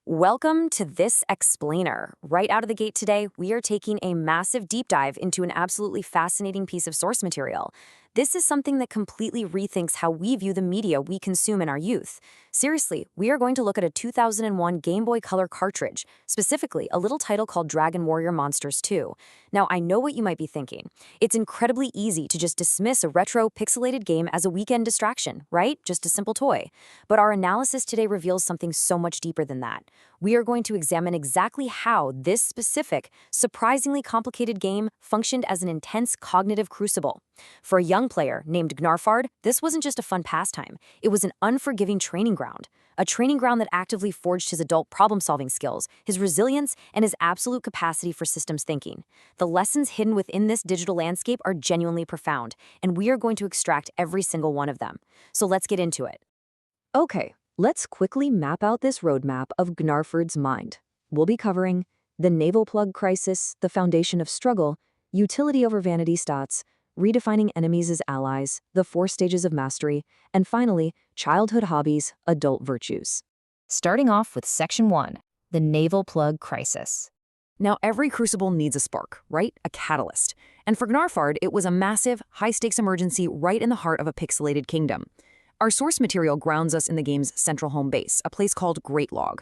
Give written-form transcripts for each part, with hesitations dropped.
Welcome to this explainer. Right out of the gate today, we are taking a massive deep dive into an absolutely fascinating piece of source material. This is something that completely rethinks how we view the media we consume in our youth. Seriously, we are going to look at a 2001 Game Boy Color cartridge, specifically a little title called Dragon Warrior Monsters 2. Now, I know what you might be thinking. It's incredibly easy to just dismiss a retro, pixelated game as a weekend distraction, right? Just a simple toy. But our analysis today reveals something so much deeper than that. We are going to examine exactly how this specific, surprisingly complicated game functioned as an intense cognitive crucible. For a young player named Gnarfard, this wasn't just a fun pastime. It was an unforgiving training ground. A training ground that actively forged his adult problem-solving skills, his resilience, and his absolute capacity for systems thinking. The lessons hidden within this digital landscape are genuinely profound, and we are going to extract every single one of them. So let's get into it. Okay, let's quickly map out this roadmap of Gnarfard's mind. We'll be covering the navel plug crisis, the foundation of struggle, utility over vanity stats, redefining enemies as allies, the 4 stages of mastery, and finally, childhood hobbies, adult virtues. Starting off with Section 1, the navel plug crisis. Now, every crucible needs a spark, right? A catalyst. And for Gnarfard, it was a massive, high-stakes emergency right in the heart of a pixelated kingdom. Our source material grounds us in the game's central home base, a place called GreatLog.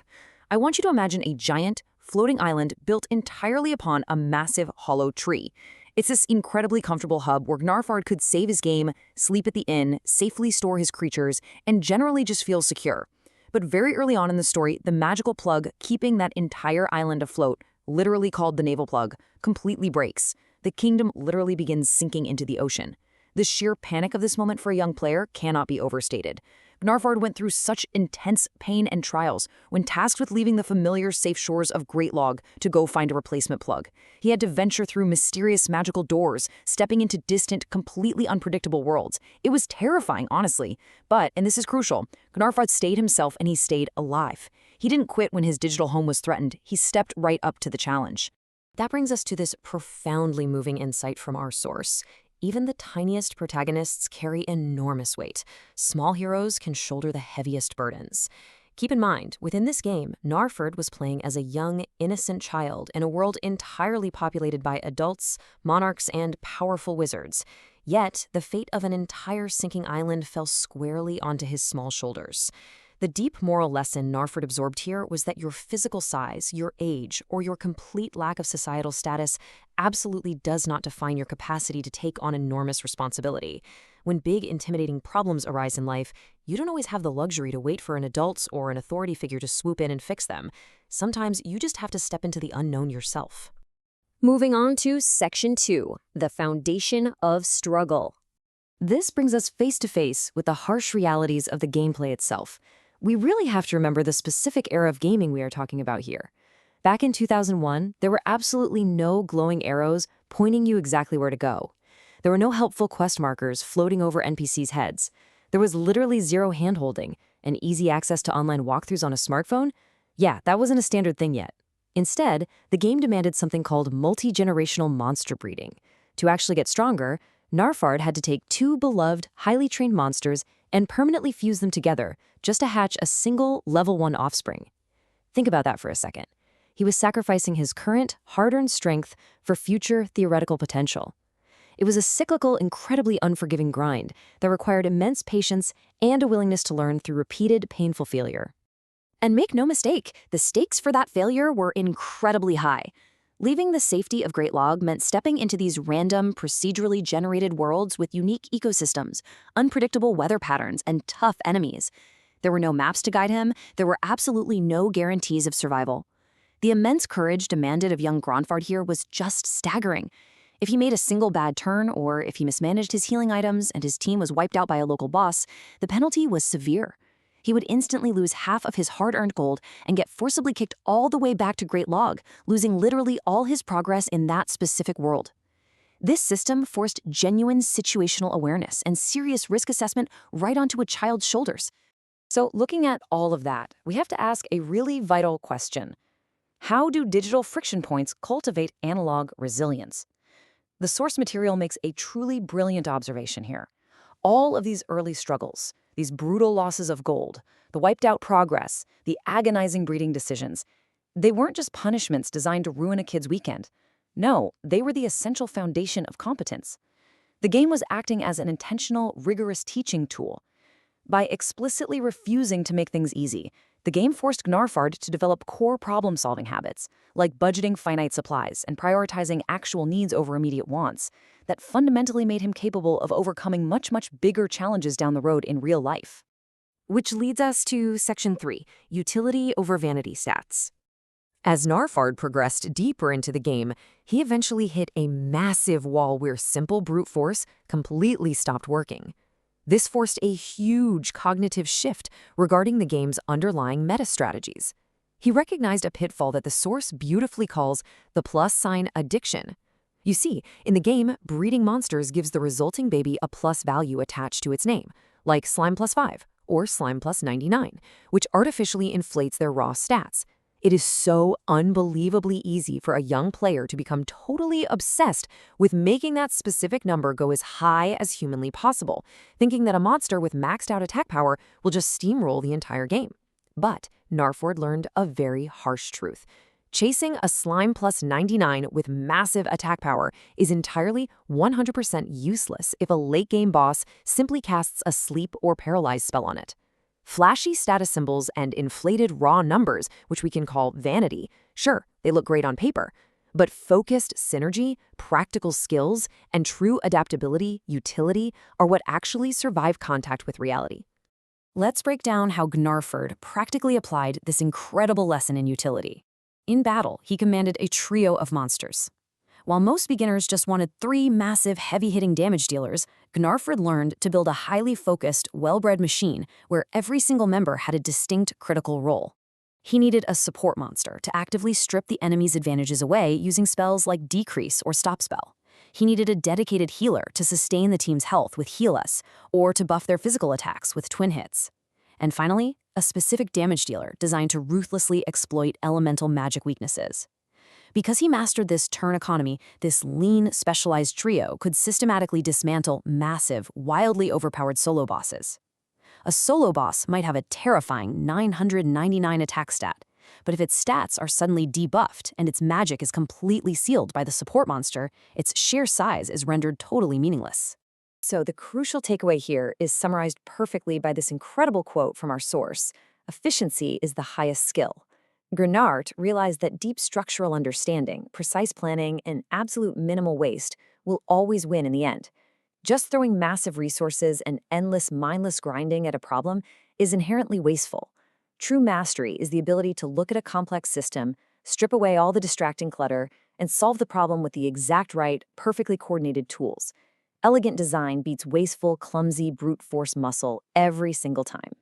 I want you to imagine a giant, floating island built entirely upon a massive hollow tree. It's this incredibly comfortable hub where Gnarfard could save his game, sleep at the inn, safely store his creatures, and generally just feel secure. But very early on in the story, the magical plug keeping that entire island afloat, literally called the navel plug, completely breaks. The kingdom literally begins sinking into the ocean. The sheer panic of this moment for a young player cannot be overstated. Gnarfard went through such intense pain and trials when tasked with leaving the familiar safe shores of GreatLog to go find a replacement plug. He had to venture through mysterious magical doors, stepping into distant, completely unpredictable worlds. It was terrifying, honestly. But, and this is crucial, Gnarfard stayed himself and he stayed alive. He didn't quit when his digital home was threatened. He stepped right up to the challenge. That brings us to this profoundly moving insight from our source. Even the tiniest protagonists carry enormous weight. Small heroes can shoulder the heaviest burdens. Keep in mind, within this game, Gnarfard was playing as a young, innocent child in a world entirely populated by adults, monarchs, and powerful wizards. Yet, the fate of an entire sinking island fell squarely onto his small shoulders. The deep moral lesson Gnarfard absorbed here was that your physical size, your age, or your complete lack of societal status absolutely does not define your capacity to take on enormous responsibility. When big, intimidating problems arise in life, you don't always have the luxury to wait for an adult or an authority figure to swoop in and fix them. Sometimes you just have to step into the unknown yourself. Moving on to Section 2, the foundation of struggle. This brings us face to face with the harsh realities of the gameplay itself. We really have to remember the specific era of gaming we are talking about here. Back in 2001, there were absolutely no glowing arrows pointing you exactly where to go. There were no helpful quest markers floating over NPCs' heads. There was literally zero handholding, and easy access to online walkthroughs on a smartphone? Yeah, that wasn't a standard thing yet. Instead, the game demanded something called multi-generational monster breeding. To actually get stronger, Gnarfard had to take 2 beloved, highly trained monsters and permanently fuse them together just to hatch a single level 1 offspring. Think about that for a second. He was sacrificing his current, hard-earned strength for future theoretical potential. It was a cyclical, incredibly unforgiving grind that required immense patience and a willingness to learn through repeated, painful failure. And make no mistake, the stakes for that failure were incredibly high. Leaving the safety of GreatLog meant stepping into these random, procedurally generated worlds with unique ecosystems, unpredictable weather patterns, and tough enemies. There were no maps to guide him. There were absolutely no guarantees of survival. The immense courage demanded of young Gnarfard here was just staggering. If he made a single bad turn, or if he mismanaged his healing items and his team was wiped out by a local boss, the penalty was severe. He would instantly lose half of his hard-earned gold and get forcibly kicked all the way back to GreatLog, losing literally all his progress in that specific world. This system forced genuine situational awareness and serious risk assessment right onto a child's shoulders. So looking at all of that, we have to ask a really vital question. How do digital friction points cultivate analog resilience? The source material makes a truly brilliant observation here. All of these early struggles, these brutal losses of gold, the wiped-out progress, the agonizing breeding decisions, they weren't just punishments designed to ruin a kid's weekend. No, they were the essential foundation of competence. The game was acting as an intentional, rigorous teaching tool. By explicitly refusing to make things easy, the game forced Gnarfard to develop core problem-solving habits, like budgeting finite supplies and prioritizing actual needs over immediate wants, that fundamentally made him capable of overcoming much, much bigger challenges down the road in real life. Which leads us to Section 3, Utility over Vanity Stats. As Gnarfard progressed deeper into the game, he eventually hit a massive wall where simple brute force completely stopped working. This forced a huge cognitive shift regarding the game's underlying meta strategies. He recognized a pitfall that the source beautifully calls the +sign addiction. You see, in the game, breeding monsters gives the resulting baby a plus value attached to its name, like Slime +5 or Slime +99, which artificially inflates their raw stats. It is so unbelievably easy for a young player to become totally obsessed with making that specific number go as high as humanly possible, thinking that a monster with maxed out attack power will just steamroll the entire game. But Gnarfard learned a very harsh truth. Chasing a Slime +99 with massive attack power is entirely 100% useless if a late-game boss simply casts a sleep or paralyze spell on it. Flashy status symbols and inflated raw numbers, which we can call vanity, sure, they look great on paper, but focused synergy, practical skills, and true adaptability, utility, are what actually survive contact with reality. Let's break down how Gnarfard practically applied this incredible lesson in utility. In battle, he commanded a trio of monsters. While most beginners just wanted 3 massive, heavy-hitting damage dealers, Gnarfard learned to build a highly focused, well-bred machine where every single member had a distinct critical role. He needed a support monster to actively strip the enemy's advantages away using spells like Decrease or Stop Spell. He needed a dedicated healer to sustain the team's health with Heal Us, or to buff their physical attacks with Twin Hits. And finally, a specific damage dealer designed to ruthlessly exploit elemental magic weaknesses. Because he mastered this turn economy, this lean, specialized trio could systematically dismantle massive, wildly overpowered solo bosses. A solo boss might have a terrifying 999 attack stat, but if its stats are suddenly debuffed and its magic is completely sealed by the support monster, its sheer size is rendered totally meaningless. So the crucial takeaway here is summarized perfectly by this incredible quote from our source: efficiency is the highest skill. Gnarfard realized that deep structural understanding, precise planning, and absolute minimal waste will always win in the end. Just throwing massive resources and endless mindless grinding at a problem is inherently wasteful. True mastery is the ability to look at a complex system, strip away all the distracting clutter, and solve the problem with the exact right, perfectly coordinated tools. Elegant design beats wasteful, clumsy, brute force muscle every single time.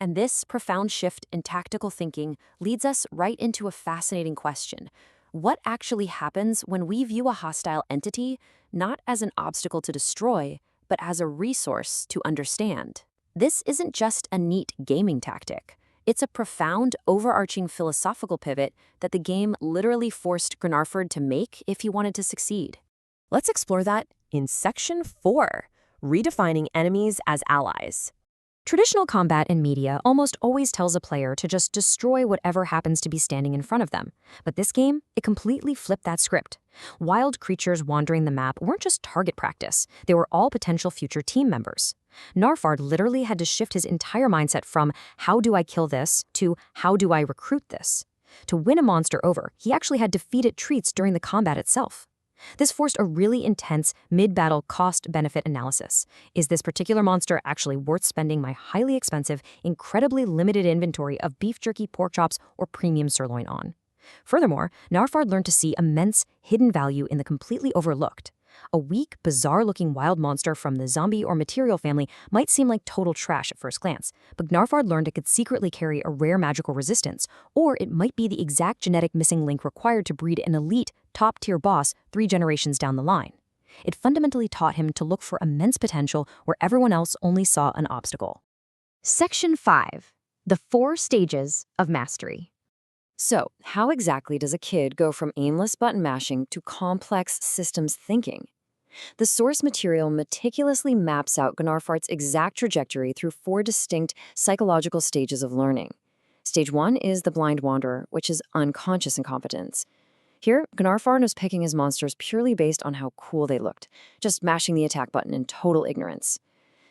And this profound shift in tactical thinking leads us right into a fascinating question. What actually happens when we view a hostile entity not as an obstacle to destroy, but as a resource to understand? This isn't just a neat gaming tactic. It's a profound, overarching philosophical pivot that the game literally forced Gnarfard to make if he wanted to succeed. Let's explore that in Section 4, Redefining Enemies as Allies. Traditional combat in media almost always tells a player to just destroy whatever happens to be standing in front of them. But this game, it completely flipped that script. Wild creatures wandering the map weren't just target practice. They were all potential future team members. Gnarfard literally had to shift his entire mindset from how do I kill this to how do I recruit this. To win a monster over, he actually had to feed it treats during the combat itself. This forced a really intense mid-battle cost-benefit analysis. Is this particular monster actually worth spending my highly expensive, incredibly limited inventory of beef jerky, pork chops, or premium sirloin on? Furthermore, Gnarfard learned to see immense hidden value in the completely overlooked. A weak, bizarre-looking wild monster from the zombie or material family might seem like total trash at first glance, but Gnarfard learned it could secretly carry a rare magical resistance, or it might be the exact genetic missing link required to breed an elite, top-tier boss 3 generations down the line. It fundamentally taught him to look for immense potential where everyone else only saw an obstacle. Section 5. The 4 Stages of Mastery. So, how exactly does a kid go from aimless button mashing to complex systems thinking? The source material meticulously maps out Gnarfard's exact trajectory through 4 distinct psychological stages of learning. Stage 1 is the blind wanderer, which is unconscious incompetence. Here, Gnarfard was picking his monsters purely based on how cool they looked, just mashing the attack button in total ignorance.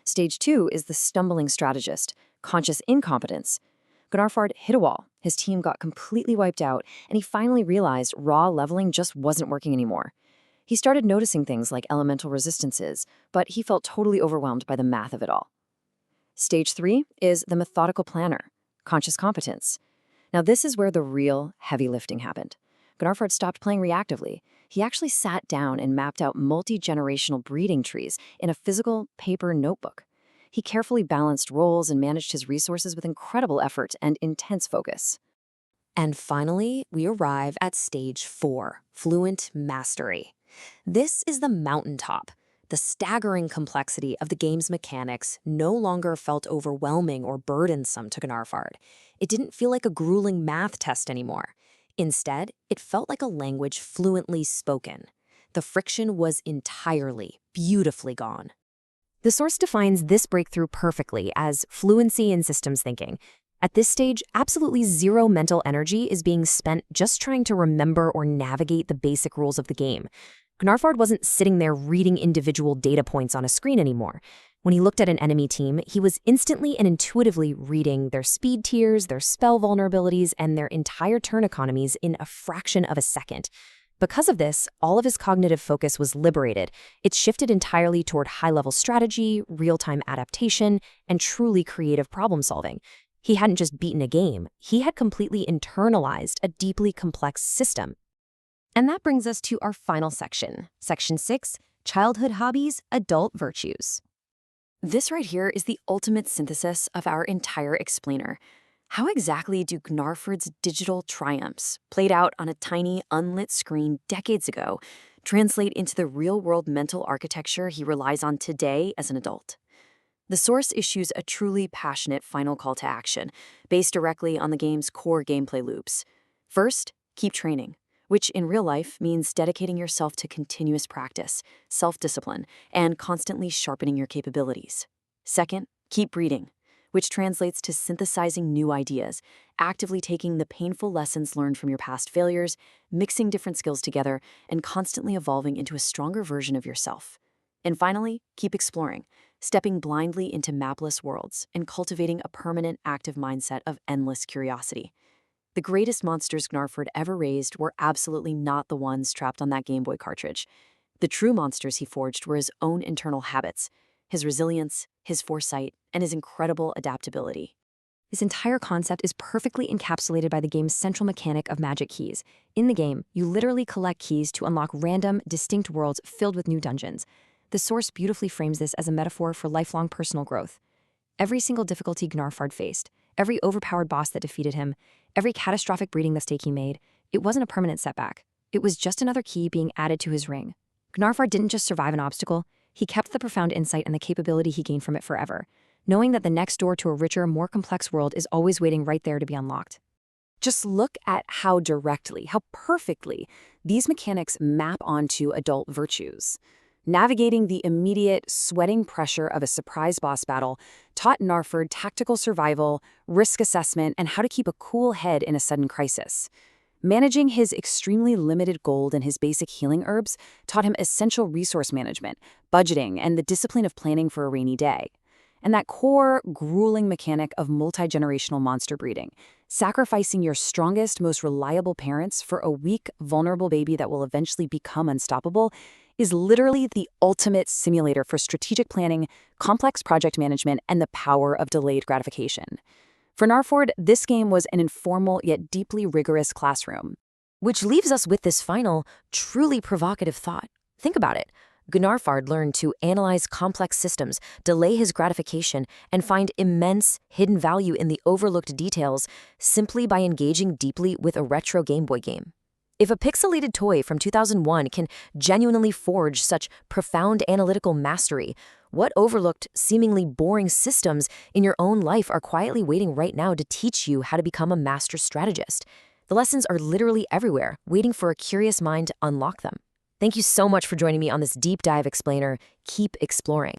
Stage 2 is the stumbling strategist, conscious incompetence. Gnarfard hit a wall, his team got completely wiped out, and he finally realized raw leveling just wasn't working anymore. He started noticing things like elemental resistances, but he felt totally overwhelmed by the math of it all. Stage 3 is the methodical planner, conscious competence. Now this is where the real heavy lifting happened. Gnarfard stopped playing reactively. He actually sat down and mapped out multi-generational breeding trees in a physical paper notebook. He carefully balanced roles and managed his resources with incredible effort and intense focus. And finally, we arrive at stage 4, fluent mastery. This is the mountaintop. The staggering complexity of the game's mechanics no longer felt overwhelming or burdensome to Gnarfard. It didn't feel like a grueling math test anymore. Instead, it felt like a language fluently spoken. The friction was entirely, beautifully gone. The source defines this breakthrough perfectly as fluency in systems thinking. At this stage, absolutely zero mental energy is being spent just trying to remember or navigate the basic rules of the game. Gnarfard wasn't sitting there reading individual data points on a screen anymore. When he looked at an enemy team, he was instantly and intuitively reading their speed tiers, their spell vulnerabilities, and their entire turn economies in a fraction of a second. Because of this, all of his cognitive focus was liberated. It shifted entirely toward high-level strategy, real-time adaptation, and truly creative problem-solving. He hadn't just beaten a game, he had completely internalized a deeply complex system. And that brings us to our final section, Section 6, Childhood Hobbies, Adult Virtues. This right here is the ultimate synthesis of our entire explainer. How exactly do Gnarfard's digital triumphs, played out on a tiny, unlit screen decades ago, translate into the real-world mental architecture he relies on today as an adult? The source issues a truly passionate final call to action, based directly on the game's core gameplay loops. First, keep training, which in real life means dedicating yourself to continuous practice, self-discipline, and constantly sharpening your capabilities. Second, keep breeding, which translates to synthesizing new ideas, actively taking the painful lessons learned from your past failures, mixing different skills together, and constantly evolving into a stronger version of yourself. And finally, keep exploring, stepping blindly into mapless worlds and cultivating a permanent active mindset of endless curiosity. The greatest monsters Gnarfard ever raised were absolutely not the ones trapped on that Game Boy cartridge. The true monsters he forged were his own internal habits, his resilience, his foresight, and his incredible adaptability. This entire concept is perfectly encapsulated by the game's central mechanic of magic keys. In the game, you literally collect keys to unlock random, distinct worlds filled with new dungeons. The source beautifully frames this as a metaphor for lifelong personal growth. Every single difficulty Gnarfard faced, every overpowered boss that defeated him, every catastrophic breeding mistake he made, it wasn't a permanent setback. It was just another key being added to his ring. Gnarfard didn't just survive an obstacle, he kept the profound insight and the capability he gained from it forever, knowing that the next door to a richer, more complex world is always waiting right there to be unlocked. Just look at how directly, how perfectly these mechanics map onto adult virtues. Navigating the immediate, sweating pressure of a surprise boss battle taught Gnarfard tactical survival, risk assessment, and how to keep a cool head in a sudden crisis. Managing his extremely limited gold and his basic healing herbs taught him essential resource management, budgeting, and the discipline of planning for a rainy day. And that core, grueling mechanic of multi-generational monster breeding, sacrificing your strongest, most reliable parents for a weak, vulnerable baby that will eventually become unstoppable, is literally the ultimate simulator for strategic planning, complex project management, and the power of delayed gratification. For Gnarfard, this game was an informal yet deeply rigorous classroom. Which leaves us with this final, truly provocative thought. Think about it. Gnarfard learned to analyze complex systems, delay his gratification, and find immense hidden value in the overlooked details simply by engaging deeply with a retro Game Boy game. If a pixelated toy from 2001 can genuinely forge such profound analytical mastery, what overlooked, seemingly boring systems in your own life are quietly waiting right now to teach you how to become a master strategist? The lessons are literally everywhere, waiting for a curious mind to unlock them. Thank you so much for joining me on this deep dive explainer. Keep exploring.